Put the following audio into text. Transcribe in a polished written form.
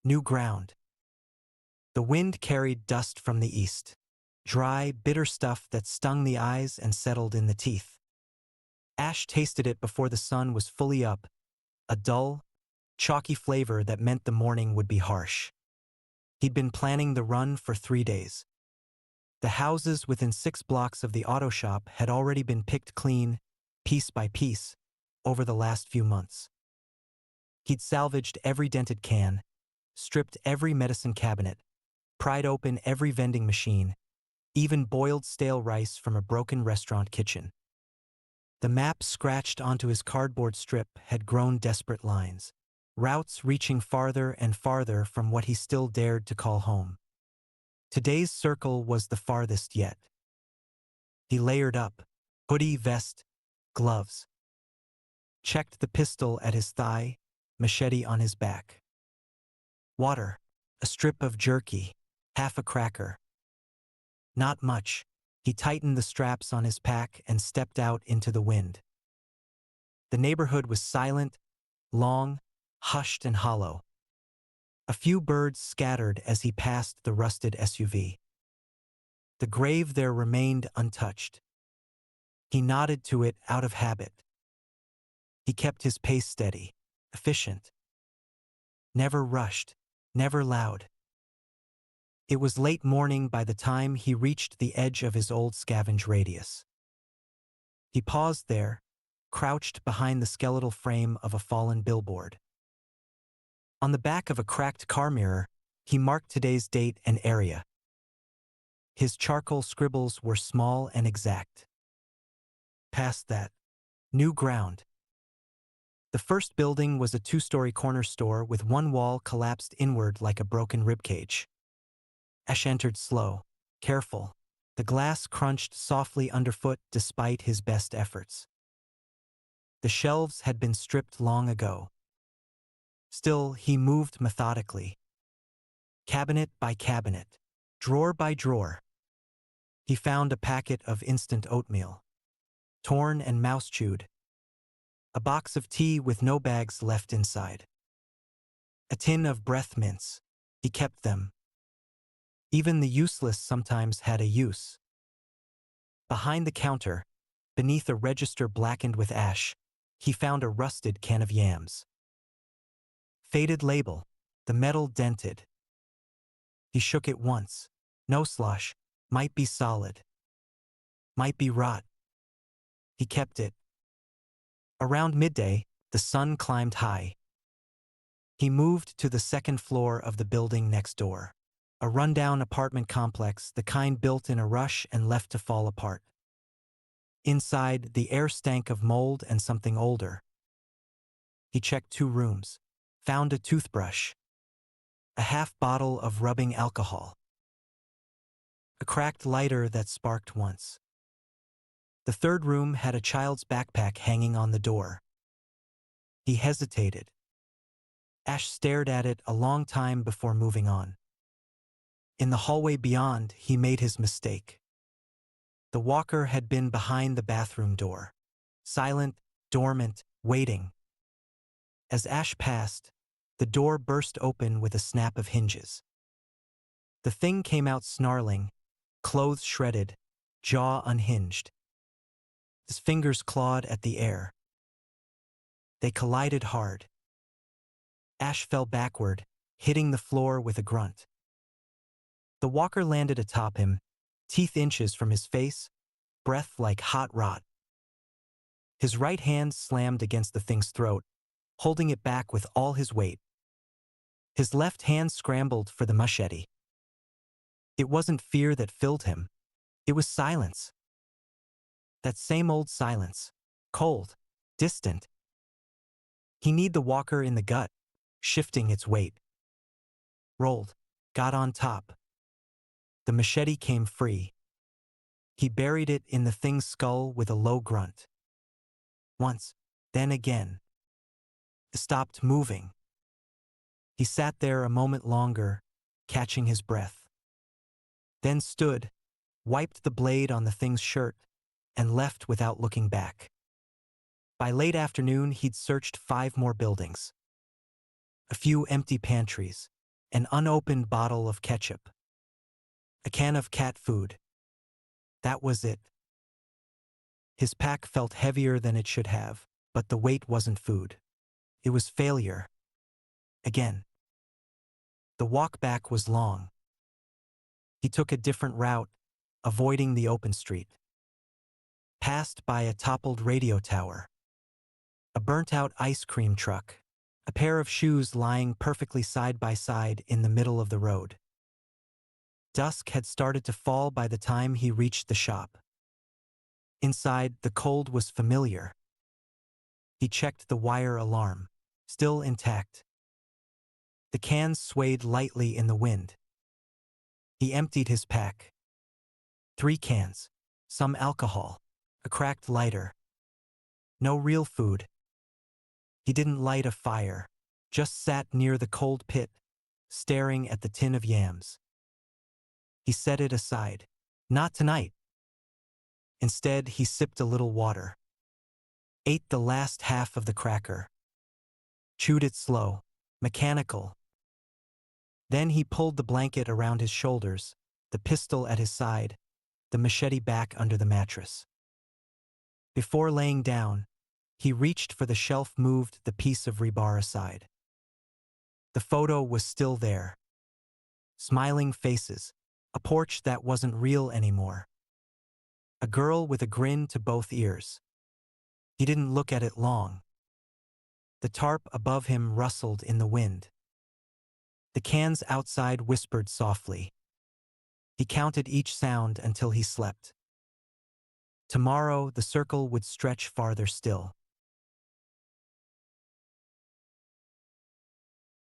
New ground. The wind carried dust from the east. Dry, bitter stuff that stung the eyes and settled in the teeth. Ash tasted it before the sun was fully up, a dull, chalky flavor that meant the morning would be harsh. He'd been planning the run for 3 days. The houses within 6 blocks of the auto shop had already been picked clean, piece by piece, over the last few months. He'd salvaged every dented can, stripped every medicine cabinet, pried open every vending machine, even boiled stale rice from a broken restaurant kitchen. The map scratched onto his cardboard strip had grown desperate lines, routes reaching farther and farther from what he still dared to call home. Today's circle was the farthest yet. He layered up, hoodie, vest, gloves. Checked the pistol at his thigh, machete on his back. Water, a strip of jerky, half a cracker. Not much. He tightened the straps on his pack and stepped out into the wind. The neighborhood was silent, long, hushed and hollow. A few birds scattered as he passed the rusted SUV. The grave there remained untouched. He nodded to it out of habit. He kept his pace steady, efficient. Never rushed, never loud. It was late morning by the time he reached the edge of his old scavenged radius. He paused there, crouched behind the skeletal frame of a fallen billboard. On the back of a cracked car mirror, he marked today's date and area. His charcoal scribbles were small and exact. Past that, new ground. The first building was a 2-story corner store with one wall collapsed inward like a broken ribcage. Ash entered slow, careful. The glass crunched softly underfoot despite his best efforts. The shelves had been stripped long ago. Still, he moved methodically. Cabinet by cabinet, drawer by drawer. He found a packet of instant oatmeal, torn and mouse-chewed. A box of tea with no bags left inside. A tin of breath mints. He kept them. Even the useless sometimes had a use. Behind the counter, beneath a register blackened with ash, he found a rusted can of yams. Faded label, the metal dented. He shook it once. No slosh, might be solid. Might be rot. He kept it. Around midday, the sun climbed high. He moved to the second floor of the building next door. A rundown apartment complex, the kind built in a rush and left to fall apart. Inside, the air stank of mold and something older. He checked 2 rooms, found a toothbrush, a half bottle of rubbing alcohol, a cracked lighter that sparked once. The third room had a child's backpack hanging on the door. He hesitated. Ash stared at it a long time before moving on. In the hallway beyond, he made his mistake. The walker had been behind the bathroom door, silent, dormant, waiting. As Ash passed, the door burst open with a snap of hinges. The thing came out snarling, clothes shredded, jaw unhinged. His fingers clawed at the air. They collided hard. Ash fell backward, hitting the floor with a grunt. The walker landed atop him, teeth inches from his face, breath like hot rot. His right hand slammed against the thing's throat, holding it back with all his weight. His left hand scrambled for the machete. It wasn't fear that filled him. It was silence. That same old silence, cold, distant. He kneed the walker in the gut, shifting its weight. Rolled, got on top. The machete came free. He buried it in the thing's skull with a low grunt. Once, then again. It stopped moving. He sat there a moment longer, catching his breath. Then stood, wiped the blade on the thing's shirt, and left without looking back. By late afternoon, he'd searched 5 more buildings. A few empty pantries, an unopened bottle of ketchup, a can of cat food. That was it. His pack felt heavier than it should have, but the weight wasn't food. It was failure. Again. The walk back was long. He took a different route, avoiding the open street. Passed by a toppled radio tower, a burnt-out ice cream truck, a pair of shoes lying perfectly side by side in the middle of the road. Dusk had started to fall by the time he reached the shop. Inside, the cold was familiar. He checked the wire alarm, still intact. The cans swayed lightly in the wind. He emptied his pack. 3 cans, some alcohol, a cracked lighter. No real food. He didn't light a fire, just sat near the cold pit, staring at the tin of yams. He set it aside. Not tonight. Instead, he sipped a little water. Ate the last half of the cracker. Chewed it slow, mechanical. Then he pulled the blanket around his shoulders, the pistol at his side, the machete back under the mattress. Before laying down, he reached for the shelf, moved the piece of rebar aside. The photo was still there. Smiling faces, a porch that wasn't real anymore. A girl with a grin to both ears. He didn't look at it long. The tarp above him rustled in the wind. The cans outside whispered softly. He counted each sound until he slept. Tomorrow, the circle would stretch farther still.